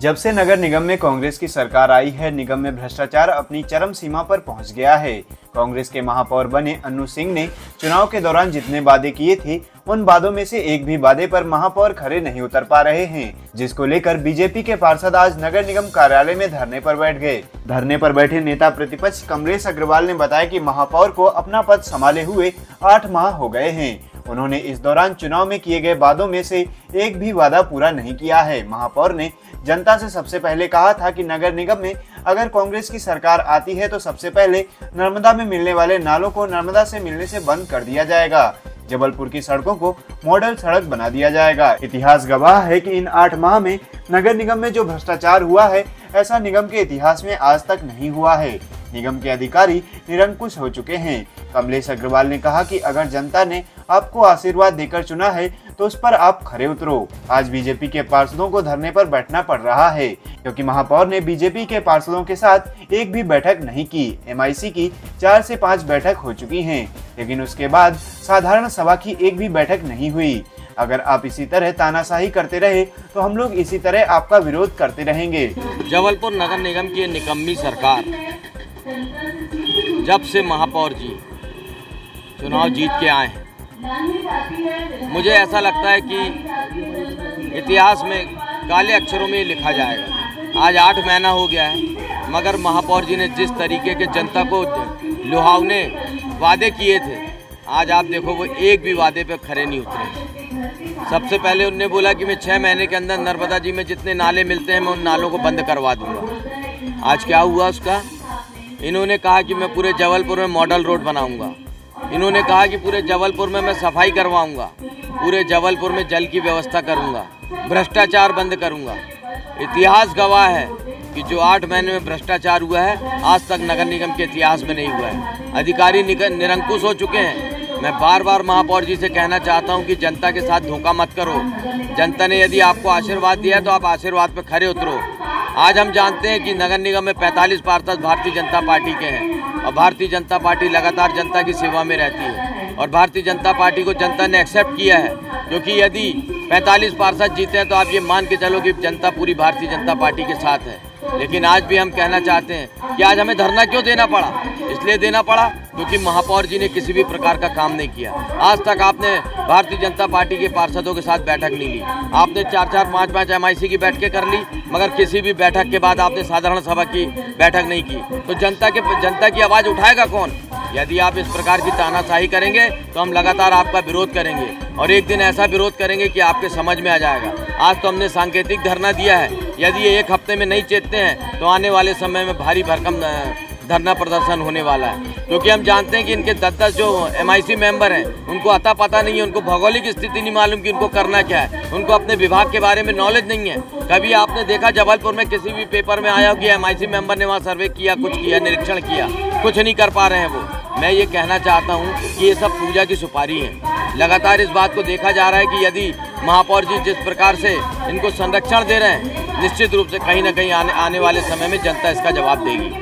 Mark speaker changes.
Speaker 1: जब से नगर निगम में कांग्रेस की सरकार आई है, निगम में भ्रष्टाचार अपनी चरम सीमा पर पहुंच गया है। कांग्रेस के महापौर बने अन्नू सिंह ने चुनाव के दौरान जितने वादे किए थे, उन वादों में से एक भी वादे पर महापौर खरे नहीं उतर पा रहे हैं, जिसको लेकर बीजेपी के पार्षद आज नगर निगम कार्यालय में धरने पर बैठ गए। धरने पर बैठे नेता प्रतिपक्ष कमलेश अग्रवाल ने बताया कि महापौर को अपना पद संभाले हुए 8 माह हो गए हैं। उन्होंने इस दौरान चुनाव में किए गए वादों में से एक भी वादा पूरा नहीं किया है। महापौर ने जनता से सबसे पहले कहा था कि नगर निगम में अगर कांग्रेस की सरकार आती है तो सबसे पहले नर्मदा में मिलने वाले नालों को नर्मदा से मिलने से बंद कर दिया जाएगा। जबलपुर की सड़कों को मॉडल सड़क बना दिया जाएगा। इतिहास गवाह है कि इन 8 माह में नगर निगम में जो भ्रष्टाचार हुआ है, ऐसा निगम के इतिहास में आज तक नहीं हुआ है। निगम के अधिकारी निरंकुश हो चुके हैं। कमलेश अग्रवाल ने कहा कि अगर जनता ने आपको आशीर्वाद देकर चुना है तो उस पर आप खरे उतरो। आज बीजेपी के पार्षदों को धरने पर बैठना पड़ रहा है क्योंकि महापौर ने बीजेपी के पार्षदों के साथ एक भी बैठक नहीं की। MIC की 4 से 5 बैठक हो चुकी हैं, लेकिन उसके बाद साधारण सभा की एक भी बैठक नहीं हुई। अगर आप इसी तरह तानाशाही करते रहे तो हम लोग इसी तरह आपका विरोध करते रहेंगे।
Speaker 2: जबलपुर नगर निगम की निकम्मी सरकार जब से महापौर जी चुनाव जीत के आए हैं, मुझे ऐसा लगता है कि इतिहास में काले अक्षरों में लिखा जाएगा। आज 8 महीना हो गया है, मगर महापौर जी ने जिस तरीके के जनता को लुभावने वादे किए थे, आज आप देखो वो एक भी वादे पे खरे नहीं उतरे। सबसे पहले उन्होंने बोला कि मैं 6 महीने के अंदर नर्मदा जी में जितने नाले मिलते हैं मैं उन नालों को बंद करवा दूंगा। आज क्या हुआ उसका? इन्होंने कहा कि मैं पूरे जबलपुर में मॉडल रोड बनाऊंगा। इन्होंने कहा कि पूरे जबलपुर में मैं सफाई करवाऊंगा, पूरे जबलपुर में जल की व्यवस्था करूंगा, भ्रष्टाचार बंद करूंगा। इतिहास गवाह है कि जो 8 महीने में भ्रष्टाचार हुआ है, आज तक नगर निगम के इतिहास में नहीं हुआ है। अधिकारी निरंकुश हो चुके हैं। मैं बार बार महापौर जी से कहना चाहता हूं कि जनता के साथ धोखा मत करो। जनता ने यदि आपको आशीर्वाद दिया है तो आप आशीर्वाद पे खरे उतरो। आज हम जानते हैं कि नगर निगम में 45 पार्षद भारतीय जनता पार्टी के हैं और भारतीय जनता पार्टी लगातार जनता की सेवा में रहती है और भारतीय जनता पार्टी को जनता ने एक्सेप्ट किया है, क्योंकि यदि 45 पार्षद जीते हैं तो आप ये मान के चलो कि जनता पूरी भारतीय जनता पार्टी के साथ है। लेकिन आज भी हम कहना चाहते हैं कि आज हमें धरना क्यों देना पड़ा? इसलिए देना पड़ा क्योंकि महापौर जी ने किसी भी प्रकार का काम नहीं किया। आज तक आपने भारतीय जनता पार्टी के पार्षदों के साथ बैठक नहीं ली। आपने 4-4, 5-5 MIC की बैठकें कर ली, मगर किसी भी बैठक के बाद आपने साधारण सभा की बैठक नहीं की। तो जनता की आवाज़ उठाएगा कौन? यदि आप इस प्रकार की तानाशाही करेंगे तो हम लगातार आपका विरोध करेंगे और एक दिन ऐसा विरोध करेंगे कि आपके समझ में आ जाएगा। आज तो हमने सांकेतिक धरना दिया है। यदि ये 1 हफ्ते में नहीं चेतते हैं तो आने वाले समय में भारी भरकम धरना प्रदर्शन होने वाला है, क्योंकि हम जानते हैं कि इनके 10-10 जो MIC मेंबर हैं उनको अता पता नहीं है, उनको भौगोलिक स्थिति नहीं मालूम कि उनको करना क्या है, उनको अपने विभाग के बारे में नॉलेज नहीं है। कभी आपने देखा जबलपुर में किसी भी पेपर में आया हो कि MIC मेंबर ने वहाँ सर्वे किया, कुछ किया, निरीक्षण किया? कुछ नहीं कर पा रहे हैं वो। मैं ये कहना चाहता हूँ कि ये सब पूजा की सुपारी है। लगातार इस बात को देखा जा रहा है कि यदि महापौर जी जिस प्रकार से इनको संरक्षण दे रहे हैं, निश्चित रूप से कहीं ना कहीं आने वाले समय में जनता इसका जवाब देगी।